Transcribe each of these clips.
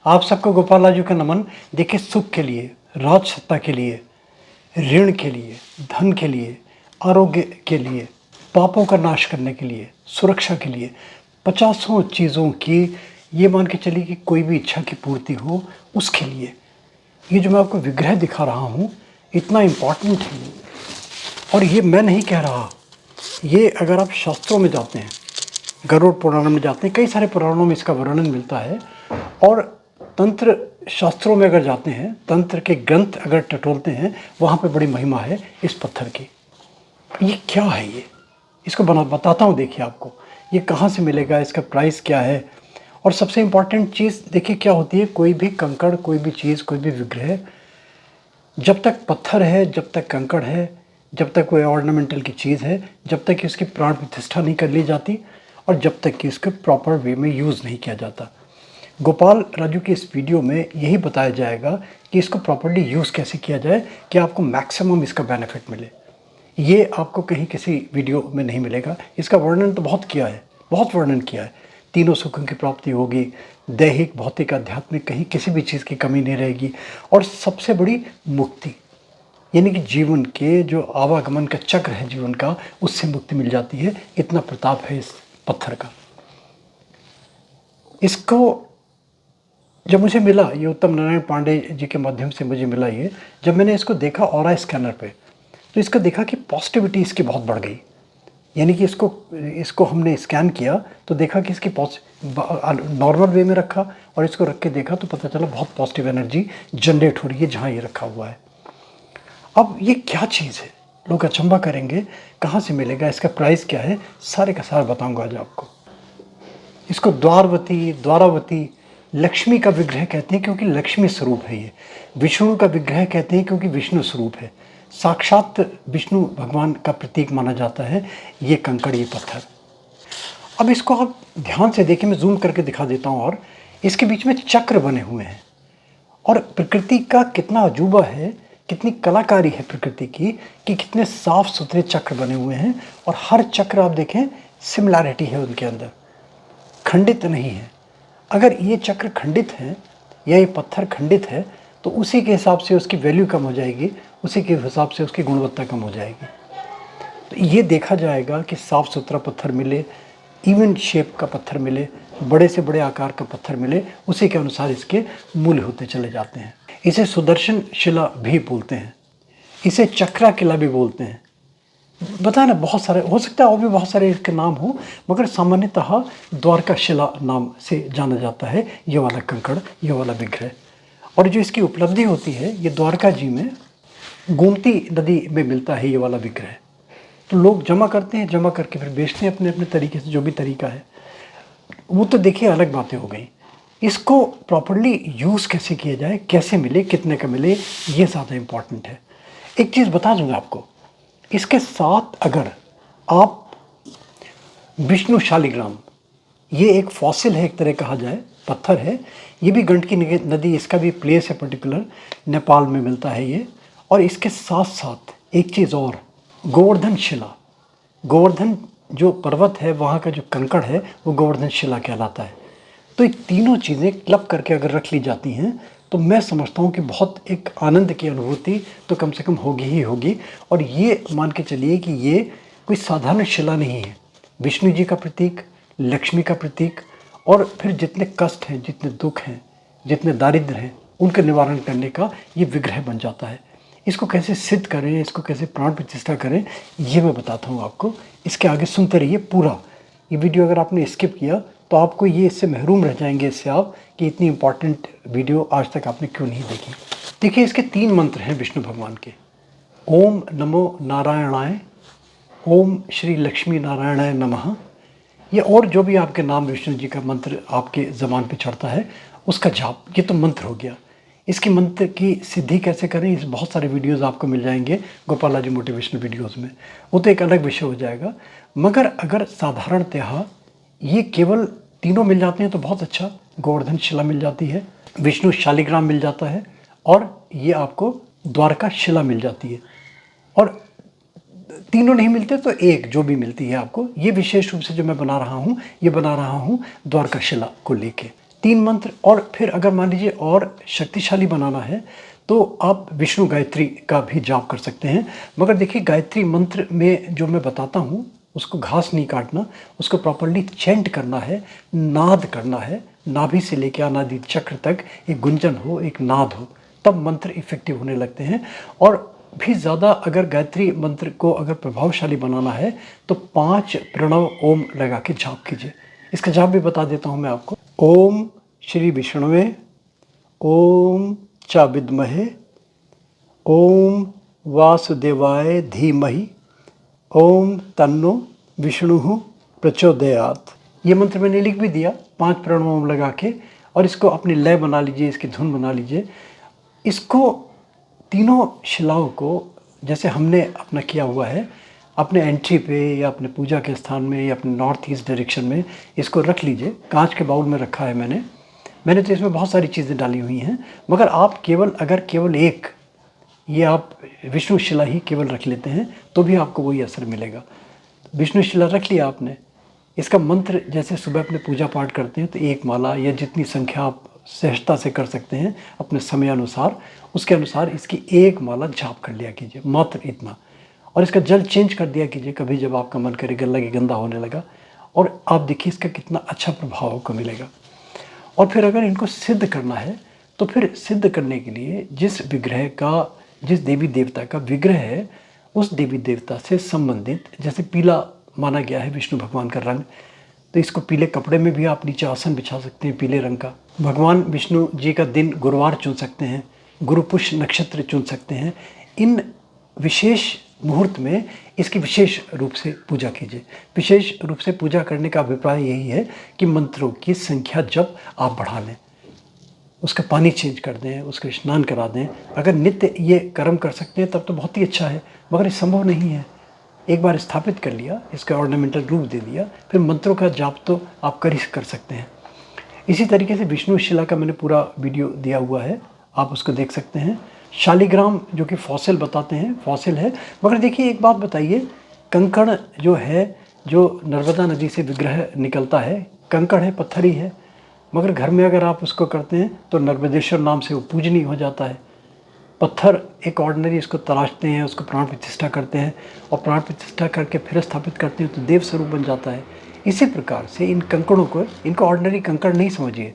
आप सबको गोपाल राजू का नमन। देखिए, सुख के लिए, राज सत्ता के लिए, ऋण के लिए, धन के लिए, आरोग्य के लिए, पापों का नाश करने के लिए, सुरक्षा के लिए, पचासों चीज़ों की, ये मान के चलिए कि कोई भी इच्छा की पूर्ति हो उसके लिए ये जो मैं आपको विग्रह दिखा रहा हूँ इतना इम्पॉर्टेंट है। और ये मैं नहीं कह रहा, ये अगर आप शास्त्रों में जाते हैं, गरुड़ पुराण में जाते हैं, कई सारे पुराणों में इसका वर्णन मिलता है। और तंत्र शास्त्रों में अगर जाते हैं, तंत्र के ग्रंथ अगर टटोलते हैं, वहाँ पे बड़ी महिमा है इस पत्थर की। ये क्या है ये, इसको बताता हूँ। देखिए आपको ये कहाँ से मिलेगा, इसका प्राइस क्या है। और सबसे इम्पॉर्टेंट चीज़ देखिए क्या होती है, कोई भी कंकड़, कोई भी चीज़, कोई भी विग्रह, जब तक पत्थर है, जब तक कंकड़ है, जब तक कोई ऑर्नामेंटल की चीज़ है, जब तक कि इसकी प्राण प्रतिष्ठा नहीं कर ली जाती और जब तक कि इसके प्रॉपर वे में यूज़ नहीं किया जाता। गोपाल राजू की इस वीडियो में यही बताया जाएगा कि इसको प्रॉपर्ली यूज़ कैसे किया जाए कि आपको मैक्सिमम इसका बेनिफिट मिले। ये आपको कहीं किसी वीडियो में नहीं मिलेगा। इसका वर्णन तो बहुत किया है, बहुत वर्णन किया है। तीनों सुखों की प्राप्ति होगी, दैहिक, भौतिक, आध्यात्मिक, कहीं किसी भी चीज़ की कमी नहीं रहेगी। और सबसे बड़ी मुक्ति, यानी कि जीवन के जो आवागमन का चक्र है जीवन का, उससे मुक्ति मिल जाती है। इतना प्रताप है इस पत्थर का। इसको जब मुझे मिला, ये उत्तम नारायण पांडे जी के माध्यम से मुझे मिला ये, जब मैंने इसको देखा ऑरा स्कैनर पे, तो इसका देखा कि पॉजिटिविटी इसकी बहुत बढ़ गई। यानी कि इसको हमने स्कैन किया तो देखा कि इसकी नॉर्मल वे में रखा और इसको रख के देखा तो पता चला बहुत पॉजिटिव एनर्जी जनरेट हो रही है जहाँ ये रखा हुआ है। अब ये क्या चीज़ है, लोग अचंभा करेंगे, कहाँ से मिलेगा, इसका प्राइस क्या है, सारे का सारा बताऊंगा आज आपको। इसको द्वारावती लक्ष्मी का विग्रह कहते हैं क्योंकि लक्ष्मी स्वरूप है ये। विष्णु का विग्रह कहते हैं क्योंकि विष्णु स्वरूप है। साक्षात विष्णु भगवान का प्रतीक माना जाता है ये कंकड़, ये पत्थर। अब इसको आप ध्यान से देखिए, मैं जूम करके दिखा देता हूँ। और इसके बीच में चक्र बने हुए हैं। और प्रकृति का कितना अजूबा है, कितनी कलाकारी है प्रकृति की, कि कितने साफ सुथरे चक्र बने हुए हैं। और हर चक्र आप देखें सिमिलैरिटी है उनके अंदर, खंडित नहीं है। अगर ये चक्र खंडित है या ये पत्थर खंडित है तो उसी के हिसाब से उसकी वैल्यू कम हो जाएगी, उसी के हिसाब से उसकी गुणवत्ता कम हो जाएगी। तो ये देखा जाएगा कि साफ़ सुथरा पत्थर मिले, इवन शेप का पत्थर मिले, बड़े से बड़े आकार का पत्थर मिले, उसी के अनुसार इसके मूल्य होते चले जाते हैं। इसे सुदर्शन शिला भी बोलते हैं, इसे चक्रा किला भी बोलते हैं। बताया ना, बहुत सारे हो सकता है और भी बहुत सारे इसके नाम हो, मगर सामान्यतः द्वारका शिला नाम से जाना जाता है ये वाला कंकड़, ये वाला विग्रह। और जो इसकी उपलब्धि होती है, ये द्वारका जी में गोमती नदी में मिलता है ये वाला विग्रह। तो लोग जमा करते हैं, जमा करके फिर बेचते हैं अपने अपने तरीके से, जो भी तरीका है वो तो देखिए अलग बातें हो गई। इसको प्रॉपर्ली यूज़ कैसे किया जाए, कैसे मिले, कितने का मिले, ये ज़्यादा इम्पॉर्टेंट है। एक चीज़ बता दूंगा आपको, इसके साथ अगर आप विष्णु शालिग्राम, ये एक फॉसिल है एक तरह कहा जाए, पत्थर है, ये भी गंडकी नदी, इसका भी प्लेस है पर्टिकुलर, नेपाल में मिलता है ये। और इसके साथ साथ एक चीज़ और, गोवर्धन शिला, गोवर्धन जो पर्वत है वहाँ का जो कंकड़ है वो गोवर्धन शिला कहलाता है। तो ये तीनों चीज़ें क्लब करके अगर रख ली जाती हैं तो मैं समझता हूँ कि बहुत एक आनंद की अनुभूति तो कम से कम होगी ही होगी। और ये मान के चलिए कि ये कोई साधारण शिला नहीं है, विष्णु जी का प्रतीक, लक्ष्मी का प्रतीक, और फिर जितने कष्ट हैं, जितने दुख हैं, जितने दारिद्र हैं, उनका निवारण करने का ये विग्रह बन जाता है। इसको कैसे सिद्ध करें, इसको कैसे प्राण प्रतिष्ठा करें, ये मैं बताता हूँ आपको। इसके आगे सुनते रहिए पूरा। ये वीडियो अगर आपने स्किप किया तो आपको ये इससे महरूम रह जाएंगे इससे आप, कि इतनी इंपॉर्टेंट वीडियो आज तक आपने क्यों नहीं देखी। देखिए, इसके 3 मंत्र हैं विष्णु भगवान के। ओम नमो नारायणाय, ओम श्री लक्ष्मी नारायणाय नमः। ये और जो भी आपके नाम विष्णु जी का मंत्र आपके ज़बान पे चढ़ता है उसका जाप, ये तो मंत्र हो गया। इसकी मंत्र की सिद्धि कैसे करें, इस बहुत सारे वीडियोस आपको मिल जाएंगे गोपाल राजू मोटिवेशनल वीडियोस में, वो तो एक अलग विषय हो जाएगा। मगर अगर साधारणतः ये केवल तीनों मिल जाते हैं तो बहुत अच्छा। गोवर्धन शिला मिल जाती है, विष्णु शालिग्राम मिल जाता है, और ये आपको द्वारका शिला मिल जाती है। और तीनों नहीं मिलते तो एक जो भी मिलती है आपको, ये विशेष रूप से जो मैं बना रहा हूँ, ये बना रहा हूँ द्वारका शिला को लेके। 3 मंत्र, और फिर अगर मान लीजिए और शक्तिशाली बनाना है तो आप विष्णु गायत्री का भी जाप कर सकते हैं। मगर देखिए गायत्री मंत्र में जो मैं बताता हूँ उसको घास नहीं काटना, उसको प्रॉपर्ली चैंट करना है, नाद करना है, नाभि से लेकर अनादि चक्र तक एक गुंजन हो, एक नाद हो, तब मंत्र इफेक्टिव होने लगते हैं। और भी ज़्यादा अगर गायत्री मंत्र को अगर प्रभावशाली बनाना है तो 5 प्रणव ओम लगा के जाप कीजिए। इसका जाप भी बता देता हूँ मैं आपको। ओम श्री विष्णुवे ओम च विद्महे ओम वासुदेवाय धीमहि ओम तन्नो विष्णु प्रचोदयात्। ये मंत्र मैंने लिख भी दिया 5 प्रणव ओम लगा के, और इसको अपनी लय बना लीजिए, इसकी धुन बना लीजिए। इसको तीनों शिलाओं को जैसे हमने अपना किया हुआ है, अपने एंट्री पे या अपने पूजा के स्थान में या अपने नॉर्थ ईस्ट डायरेक्शन में इसको रख लीजिए। कांच के बाउल में रखा है मैंने तो इसमें बहुत सारी चीज़ें डाली हुई हैं। मगर आप केवल एक ये आप विष्णु शिला ही केवल रख लेते हैं तो भी आपको वही असर मिलेगा। विष्णु शिला रख लिया आपने, इसका मंत्र जैसे सुबह अपने पूजा पाठ करते हैं तो 1 माला या जितनी संख्या आप सहजता से कर सकते हैं अपने समय अनुसार, उसके अनुसार इसकी 1 माला जाप कर लिया कीजिए, मात्र इतना। और इसका जल चेंज कर दिया कीजिए कभी जब आपका मन करे गंदा होने लगा, और आप देखिए इसका कितना अच्छा प्रभाव आपको मिलेगा। और फिर अगर इनको सिद्ध करना है तो फिर सिद्ध करने के लिए जिस देवी देवता का विग्रह है उस देवी देवता से संबंधित, जैसे पीला माना गया है विष्णु भगवान का रंग, तो इसको पीले कपड़े में भी आप नीचे आसन बिछा सकते हैं पीले रंग का। भगवान विष्णु जी का दिन गुरुवार चुन सकते हैं, गुरु पुष्य नक्षत्र चुन सकते हैं। इन विशेष मुहूर्त में इसकी विशेष रूप से पूजा कीजिए। विशेष रूप से पूजा करने का अभिप्राय यही है कि मंत्रों की संख्या जब आप बढ़ा लें, उसका पानी चेंज कर दें, उसका स्नान करा दें। अगर नित्य ये कर्म कर सकते हैं तब तो बहुत ही अच्छा है, मगर ये संभव नहीं है। एक बार स्थापित कर लिया, इसका ऑर्नामेंटल रूप दे दिया, फिर मंत्रों का जाप तो आप कर सकते हैं। इसी तरीके से विष्णु शिला का मैंने पूरा वीडियो दिया हुआ है, आप उसको देख सकते हैं। शालिग्राम जो कि फॉसिल बताते हैं, फॉसिल है। मगर देखिए एक बात बताइए, कंकड़ जो है, जो नर्मदा नदी से विग्रह निकलता है, कंकड़ है, पत्थर ही है, मगर घर में अगर आप उसको करते हैं तो नर्मदेश्वर नाम से वो पूजनीय हो जाता है। पत्थर एक ऑर्डिनरी इसको तराशते हैं, उसको प्राण प्रतिष्ठा करते हैं, और प्राण प्रतिष्ठा करके फिर स्थापित करते हैं तो देव स्वरूप बन जाता है। इसी प्रकार से इन कंकड़ों को, इनको ऑर्डिनरी कंकड़ नहीं समझिए,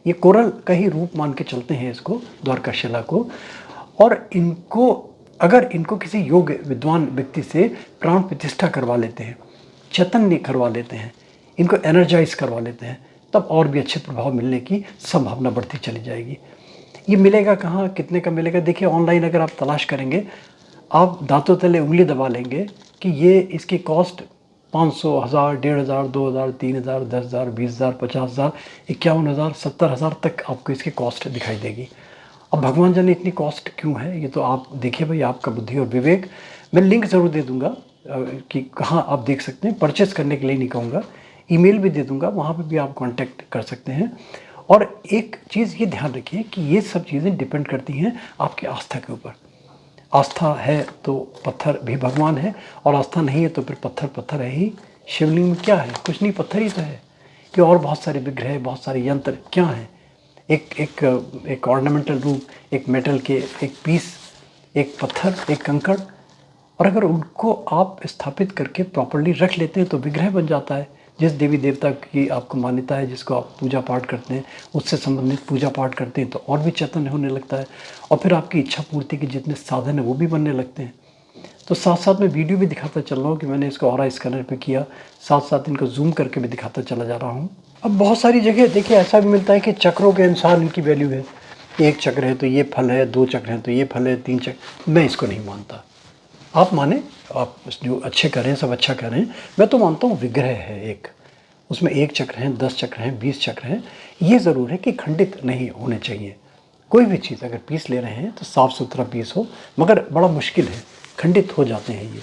ये कोरल का ही रूप मान के चलते हैं इसको, द्वारका शिला को। और इनको अगर इनको किसी योग्य विद्वान व्यक्ति से प्राण प्रतिष्ठा करवा लेते हैं, चैतन्य करवा लेते हैं, इनको एनर्जाइज करवा लेते हैं, तब और भी अच्छे प्रभाव मिलने की संभावना बढ़ती चली जाएगी। ये मिलेगा कहाँ, कितने का मिलेगा? देखिए ऑनलाइन अगर आप तलाश करेंगे, आप दांतों तले उंगली दबा लेंगे कि ये इसकी कॉस्ट 500, 1000, 1500, 2000, 3000, 10,000, 20,000, 50,000, 51,000, 70,000 तक आपको इसकी कॉस्ट दिखाई देगी। अब भगवान जाने इतनी कॉस्ट क्यों है, ये तो आप देखिए भाई, आपका बुद्धि और विवेक। मैं लिंक ज़रूर दे दूँगा कि कहाँ आप देख सकते हैं। परचेस करने के लिए नहीं कहूँगा, ईमेल भी दे दूँगा, वहाँ पे भी आप कांटेक्ट कर सकते हैं। और एक चीज़ ये ध्यान रखिए कि ये सब चीज़ें डिपेंड करती हैं आपकी आस्था के ऊपर। आस्था है तो पत्थर भी भगवान है, और आस्था नहीं है तो फिर पत्थर है ही। शिवलिंग में क्या है? कुछ नहीं, पत्थर ही तो है। कि और बहुत सारे विग्रह, बहुत सारे यंत्र क्या हैं? एक ऑर्नामेंटल रूप, एक मेटल के एक पीस, एक पत्थर, एक कंकड़, और अगर उनको आप स्थापित करके प्रॉपर्ली रख लेते हैं तो विग्रह बन जाता है। जिस देवी देवता की आपको मान्यता है, जिसको आप पूजा पाठ करते हैं, उससे संबंधित पूजा पाठ करते हैं तो और भी चैतन्य होने लगता है, और फिर आपकी इच्छा पूर्ति के जितने साधन हैं वो भी बनने लगते हैं। तो साथ साथ मैं वीडियो भी दिखाता चल रहा हूँ कि मैंने इसको ऑरा स्कैनर पे किया, साथ साथ इनको जूम करके भी दिखाता चला जा रहा हूँ। अब बहुत सारी जगह देखिए ऐसा भी मिलता है कि चक्रों के अनुसार इनकी वैल्यू है। 1 चक्र है तो ये फल है, 2 चक्र हैं तो ये फल है, 3 चक्र। मैं इसको नहीं मानता, आप माने, आप जो अच्छे कर रहे हैं सब अच्छा कर रहे हैं। मैं तो मानता हूँ विग्रह है एक, उसमें 1 चक्र हैं, 10 चक्र हैं, 20 चक्र हैं। ये ज़रूर है कि खंडित नहीं होने चाहिए। कोई भी चीज़ अगर पीस ले रहे हैं तो साफ़ सुथरा पीस हो, मगर बड़ा मुश्किल है, खंडित हो जाते हैं ये,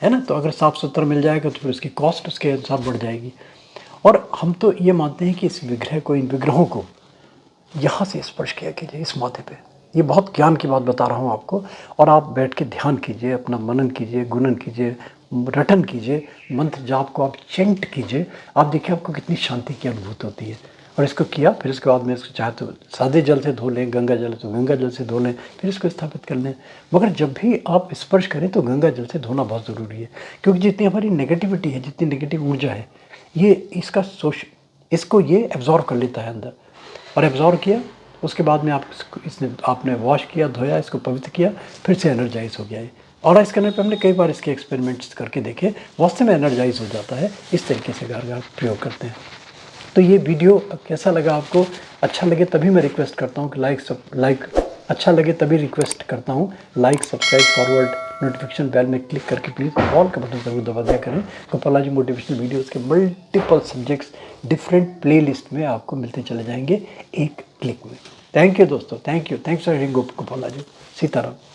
है ना। तो अगर साफ़ सुथरा मिल जाएगा तो फिर उसकी कॉस्ट उसके अनुसार बढ़ जाएगी। और हम तो ये मानते हैं कि इस विग्रह को, इन विग्रहों को यहाँ से स्पर्श किया कीजिए, इस माथे पे। ये बहुत ज्ञान की बात बता रहा हूँ आपको, और आप बैठ के ध्यान कीजिए, अपना मनन कीजिए, गुणन कीजिए, रटन कीजिए, मंत्र जाप को आप चैंट कीजिए। आप देखिए आपको कितनी शांति की अनुभूति होती है। और इसको किया, फिर उसके बाद में इसको चाहे तो सादे जल से धो लें, गंगा जल है तो गंगा जल से धो लें, फिर इसको स्थापित कर लें। मगर जब भी आप स्पर्श करें तो गंगा जल से धोना बहुत ज़रूरी है, क्योंकि जितनी हमारी नेगेटिविटी है, जितनी नेगेटिव ऊर्जा है, ये इसको ये एब्जॉर्व कर लेता है अंदर। और एब्जॉर्व किया, उसके बाद में आप इसने आपने वॉश किया, धोया, इसको पवित्र किया, फिर से एनर्जाइज हो गया है। और स्कैनर पे हमने कई बार इसके एक्सपेरिमेंट्स करके देखे, वास्तव में एनर्जाइज हो जाता है। इस तरीके से गार्गर प्रयोग करते हैं। तो ये वीडियो कैसा लगा आपको? अच्छा लगे तभी मैं रिक्वेस्ट करता हूँ कि अच्छा लगे तभी रिक्वेस्ट करता हूँ like, subscribe, forward, notification bell में क्लिक करके प्लीज़ ऑल का बटन ज़रूर दबा दिया करें। गोपालाजी मोटिवेशनल वीडियोज़ के मल्टीपल सब्जेक्ट्स डिफरेंट प्लेलिस्ट में आपको मिलते चले जाएंगे एक क्लिक में। थैंक यू दोस्तों, thank you, thanks for Gopalaji. Sitaram.